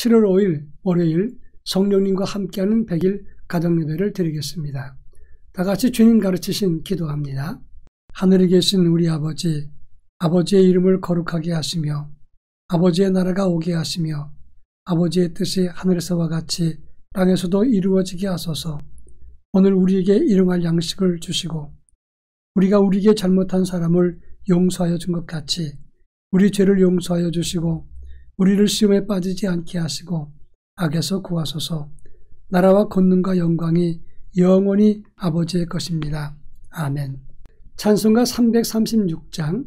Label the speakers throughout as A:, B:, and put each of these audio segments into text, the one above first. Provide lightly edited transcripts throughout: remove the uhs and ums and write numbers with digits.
A: 7월 5일 월요일 성령님과 함께하는 100일 가정예배를 드리겠습니다. 다같이 주님 가르치신 기도합니다. 하늘에 계신 우리 아버지, 아버지의 이름을 거룩하게 하시며 아버지의 나라가 오게 하시며 아버지의 뜻이 하늘에서와 같이 땅에서도 이루어지게 하소서. 오늘 우리에게 일용할 양식을 주시고 우리가 우리에게 잘못한 사람을 용서하여 준 것 같이 우리 죄를 용서하여 주시고 우리를 시험에 빠지지 않게 하시고 악에서 구하소서. 나라와 권능과 영광이 영원히 아버지의 것입니다. 아멘. 찬송가 336장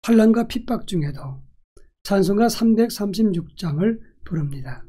A: 환난과 핍박 중에도 찬송가 336장을 부릅니다.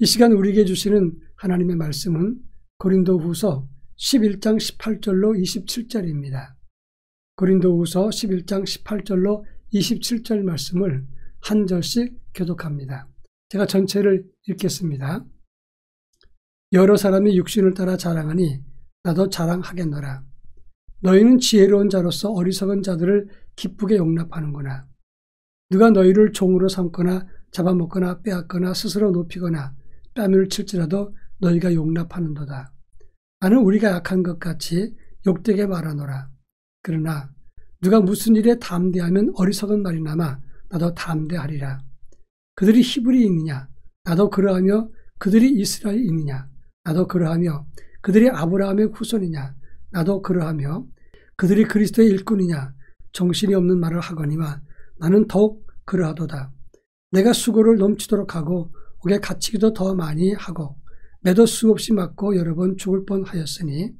A: 이 시간 우리에게 주시는 하나님의 말씀은 고린도후서 11장 18절로 27절입니다. 고린도후서 11장 18절로 27절 말씀을 한 절씩 교독합니다. 제가 전체를 읽겠습니다. 여러 사람이 육신을 따라 자랑하니 나도 자랑하겠노라. 너희는 지혜로운 자로서 어리석은 자들을 기쁘게 용납하는구나. 누가 너희를 종으로 삼거나 잡아먹거나 빼앗거나 스스로 높이거나 뺨을 칠지라도 너희가 용납하는도다. 나는 우리가 약한 것 같이 욕되게 말하노라. 그러나 누가 무슨 일에 담대하면 어리석은 말이나마 나도 담대하리라. 그들이 히브리인이냐? 나도 그러하며 그들이 이스라엘인이냐? 나도 그러하며 그들이 아브라함의 후손이냐? 나도 그러하며 그들이 그리스도의 일꾼이냐? 정신이 없는 말을 하거니와 나는 더욱 그러하도다. 내가 수고를 넘치도록 하고 옥에 갇히기도 더 많이 하고 매도 수없이 맞고 여러 번 죽을 뻔하였으니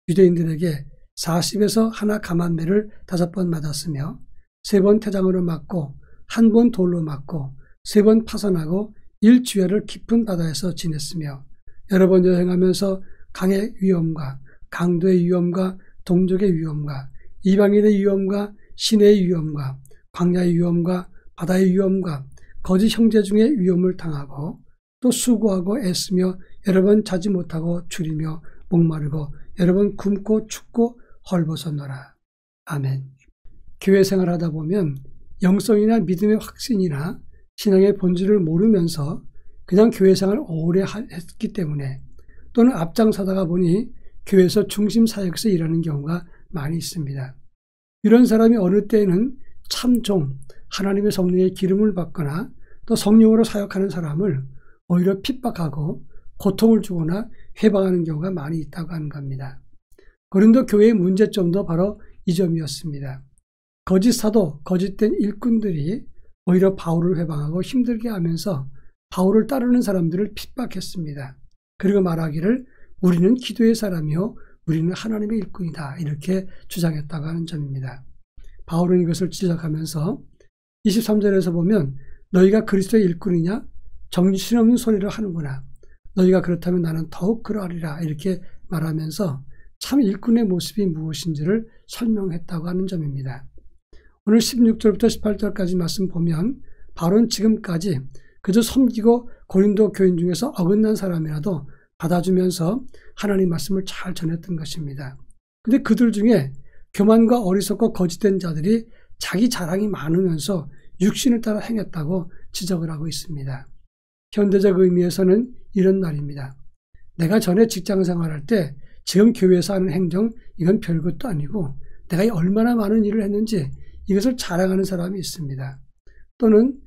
A: 유대인들에게 40에서 하나 감한매를 5번 맞았으며 3번 태장으로 맞고 1번 돌로 맞고 3번 파선하고 1주야를 깊은 바다에서 지냈으며 여러 번 여행하면서 강의 위험과 강도의 위험과 동족의 위험과 이방인의 위험과 시내의 위험과 광야의 위험과 바다의 위험과 거짓 형제 중에 위험을 당하고 또 수고하고 애쓰며 여러 번 자지 못하고 줄이며 목마르고 여러 번 굶고 춥고 헐벗었노라. 아멘. 교회 생활하다 보면 영성이나 믿음의 확신이나 신앙의 본질을 모르면서 그냥 교회 생활을 오래 했기 때문에 또는 앞장서다가 보니 교회에서 중심 사역에서 일하는 경우가 많이 있습니다. 이런 사람이 어느 때에는 참종, 하나님의 성령의 기름을 받거나 또 성령으로 사역하는 사람을 오히려 핍박하고 고통을 주거나 회방하는 경우가 많이 있다고 하는 겁니다. 고린도 교회의 문제점도 바로 이 점이었습니다. 거짓 사도, 거짓된 일꾼들이 오히려 바울을 회방하고 힘들게 하면서 바울을 따르는 사람들을 핍박했습니다. 그리고 말하기를 우리는 기도의 사람이요 우리는 하나님의 일꾼이다 이렇게 주장했다고 하는 점입니다. 바울은 이것을 지적하면서 23절에서 보면 너희가 그리스도의 일꾼이냐? 정신없는 소리를 하는구나. 너희가 그렇다면 나는 더욱 그러하리라 이렇게 말하면서 참 일꾼의 모습이 무엇인지를 설명했다고 하는 점입니다. 오늘 16절부터 18절까지 말씀 보면 바울은 지금까지 그저 섬기고 고린도 교인 중에서 어긋난 사람이라도 받아주면서 하나님 말씀을 잘 전했던 것입니다. 근데 그들 중에 교만과 어리석고 거짓된 자들이 자기 자랑이 많으면서 육신을 따라 행했다고 지적을 하고 있습니다. 현대적 의미에서는 이런 말입니다. 내가 전에 직장 생활할 때 지금 교회에서 하는 행정 이건 별것도 아니고 내가 얼마나 많은 일을 했는지 이것을 자랑하는 사람이 있습니다. 또는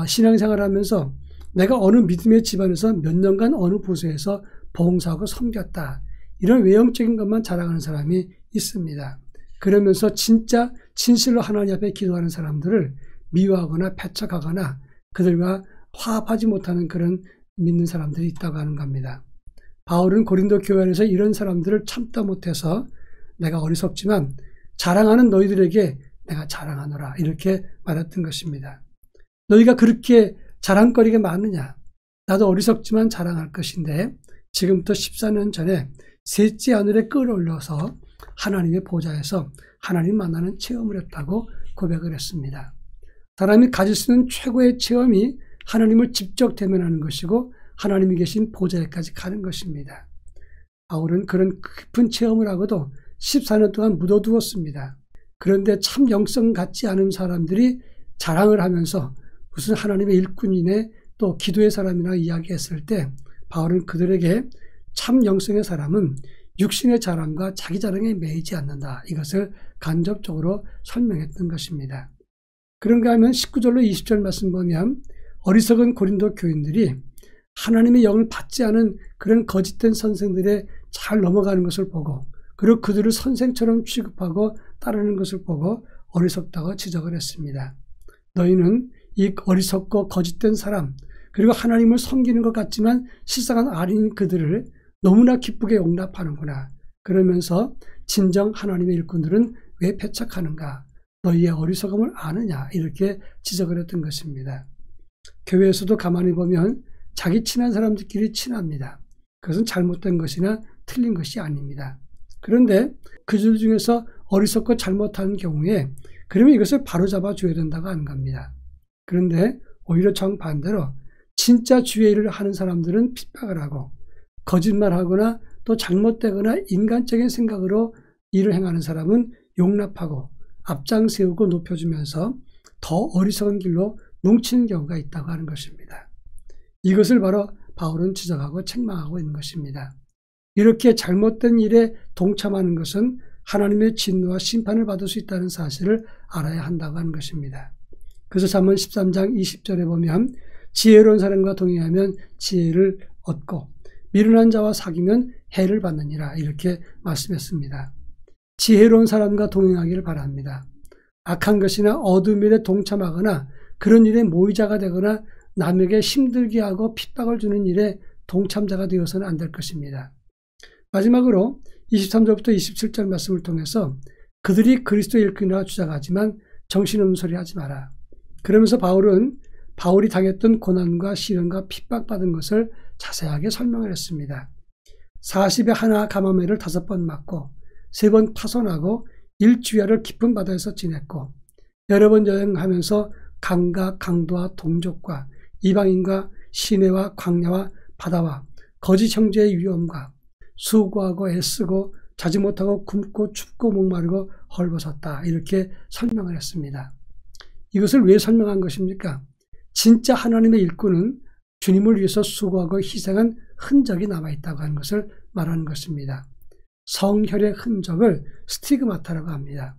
A: 신앙생활을 하면서 내가 어느 믿음의 집안에서 몇 년간 어느 부서에서 봉사하고 섬겼다. 이런 외형적인 것만 자랑하는 사람이 있습니다. 그러면서 진짜 진실로 하나님 앞에 기도하는 사람들을 미워하거나 배척하거나 그들과 화합하지 못하는 그런 믿는 사람들이 있다고 하는 겁니다. 바울은 고린도 교회 안에서 이런 사람들을 참다 못해서 내가 어리석지만 자랑하는 너희들에게 내가 자랑하노라 이렇게 말했던 것입니다. 너희가 그렇게 자랑거리가 많으냐? 나도 어리석지만 자랑할 것인데 지금부터 14년 전에 셋째 하늘에 끌어올려서 하나님의 보좌에서 하나님 만나는 체험을 했다고 고백을 했습니다. 사람이 가질 수 있는 최고의 체험이 하나님을 직접 대면하는 것이고 하나님이 계신 보좌에까지 가는 것입니다. 바울은 그런 깊은 체험을 하고도 14년 동안 묻어두었습니다. 그런데 참 영성 같지 않은 사람들이 자랑을 하면서 무슨 하나님의 일꾼이네 또 기도의 사람이나 이야기했을 때 바울은 그들에게 참 영성의 사람은 육신의 자랑과 자기 자랑에 매이지 않는다. 이것을 간접적으로 설명했던 것입니다. 그런가 하면 19절로 20절 말씀 보면 어리석은 고린도 교인들이 하나님의 영을 받지 않은 그런 거짓된 선생들의 잘 넘어가는 것을 보고 그리고 그들을 선생처럼 취급하고 따르는 것을 보고 어리석다고 지적을 했습니다. 너희는 이 어리석고 거짓된 사람 그리고 하나님을 섬기는 것 같지만 실상은 아닌 그들을 너무나 기쁘게 용납하는구나. 그러면서 진정 하나님의 일꾼들은 왜 배척하는가? 너희의 어리석음을 아느냐? 이렇게 지적을 했던 것입니다. 교회에서도 가만히 보면 자기 친한 사람들끼리 친합니다. 그것은 잘못된 것이나 틀린 것이 아닙니다. 그런데 그들 중에서 어리석고 잘못한 경우에 그러면 이것을 바로잡아 줘야 된다고 하는 겁니다. 그런데 오히려 정반대로 진짜 주의 일을 하는 사람들은 핍박을 하고 거짓말하거나 또 잘못되거나 인간적인 생각으로 일을 행하는 사람은 용납하고 앞장세우고 높여주면서 더 어리석은 길로 뭉치는 경우가 있다고 하는 것입니다. 이것을 바로 바울은 지적하고 책망하고 있는 것입니다. 이렇게 잘못된 일에 동참하는 것은 하나님의 진노와 심판을 받을 수 있다는 사실을 알아야 한다고 하는 것입니다. 그래서 잠언 13장 20절에 보면 지혜로운 사람과 동행하면 지혜를 얻고 미련한 자와 사귀면 해를 받느니라 이렇게 말씀했습니다. 지혜로운 사람과 동행하기를 바랍니다. 악한 것이나 어두운 일에 동참하거나 그런 일에 모의자가 되거나 남에게 힘들게 하고 핍박을 주는 일에 동참자가 되어서는 안 될 것입니다. 마지막으로 23절부터 27절 말씀을 통해서 그들이 그리스도의 일꾼이라 주장하지만 정신없는 소리 하지 마라. 그러면서 바울은 바울이 당했던 고난과 시련과 핍박받은 것을 자세하게 설명을 했습니다. 40에 하나 가마매를 5번 맞고 3번 파손하고 일주야를 깊은 바다에서 지냈고 여러 번 여행하면서 강과 강도와 동족과 이방인과 시내와 광야와 바다와 거짓 형제의 위험과 수고하고 애쓰고 자지 못하고 굶고 춥고 목마르고 헐벗었다 이렇게 설명을 했습니다. 이것을 왜 설명한 것입니까? 진짜 하나님의 일꾼은 주님을 위해서 수고하고 희생한 흔적이 남아있다고 하는 것을 말하는 것입니다. 성혈의 흔적을 스티그마타라고 합니다.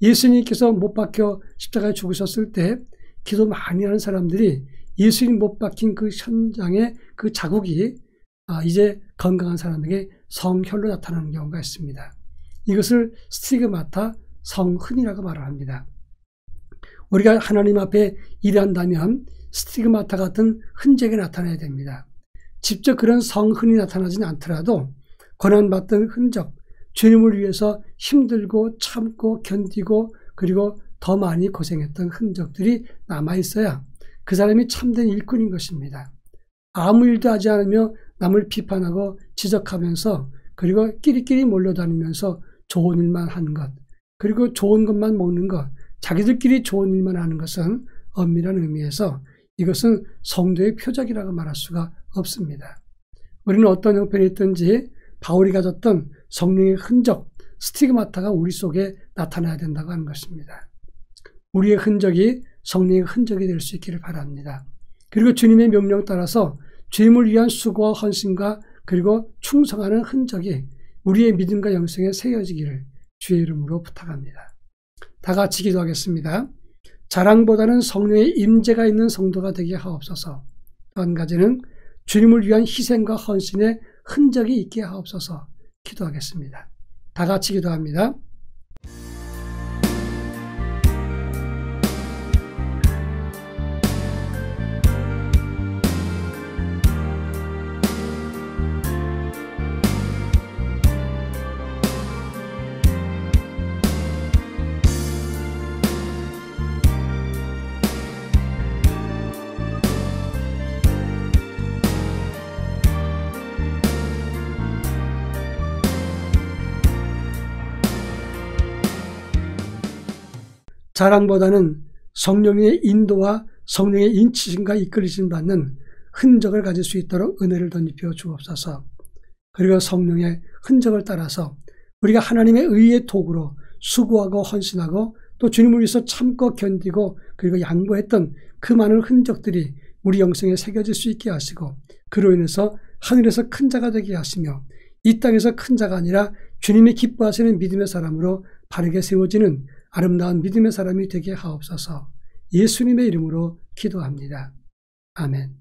A: 예수님께서 못 박혀 십자가에 죽으셨을 때 기도 많이 하는 사람들이 예수님 못 박힌 그 현장의 그 자국이 이제 건강한 사람에게 성혈로 나타나는 경우가 있습니다. 이것을 스티그마타, 성흔이라고 말을 합니다. 우리가 하나님 앞에 일한다면 스티그마타 같은 흔적이 나타나야 됩니다. 직접 그런 성흔이 나타나지는 않더라도 고난받던 흔적, 주님을 위해서 힘들고 참고 견디고 그리고 더 많이 고생했던 흔적들이 남아있어야 그 사람이 참된 일꾼인 것입니다. 아무 일도 하지 않으며 남을 비판하고 지적하면서 그리고 끼리끼리 몰려다니면서 좋은 일만 하는 것, 그리고 좋은 것만 먹는 것, 자기들끼리 좋은 일만 하는 것은 엄밀한 의미에서 이것은 성도의 표적이라고 말할 수가 없습니다. 우리는 어떤 형편이 있든지 바울이 가졌던 성령의 흔적, 스티그마타가 우리 속에 나타나야 된다고 하는 것입니다. 우리의 흔적이 성령의 흔적이 될 수 있기를 바랍니다. 그리고 주님의 명령 따라서 주님을 위한 수고와 헌신과 그리고 충성하는 흔적이 우리의 믿음과 영성에 새겨지기를 주의 이름으로 부탁합니다. 다 같이 기도하겠습니다. 자랑보다는 성령의 임재가 있는 성도가 되게 하옵소서. 또 한 가지는 주님을 위한 희생과 헌신의 흔적이 있게 하옵소서. 기도하겠습니다. 다 같이 기도합니다. 자랑보다는 성령의 인도와 성령의 인치심과 이끌리심 받는 흔적을 가질 수 있도록 은혜를 덧입혀 주옵소서. 그리고 성령의 흔적을 따라서 우리가 하나님의 의의 도구로 수고하고 헌신하고 또 주님을 위해서 참고 견디고 그리고 양보했던 그 많은 흔적들이 우리 영성에 새겨질 수 있게 하시고 그로 인해서 하늘에서 큰 자가 되게 하시며 이 땅에서 큰 자가 아니라 주님이 기뻐하시는 믿음의 사람으로 바르게 세워지는 아름다운 믿음의 사람이 되게 하옵소서. 예수님의 이름으로 기도합니다. 아멘.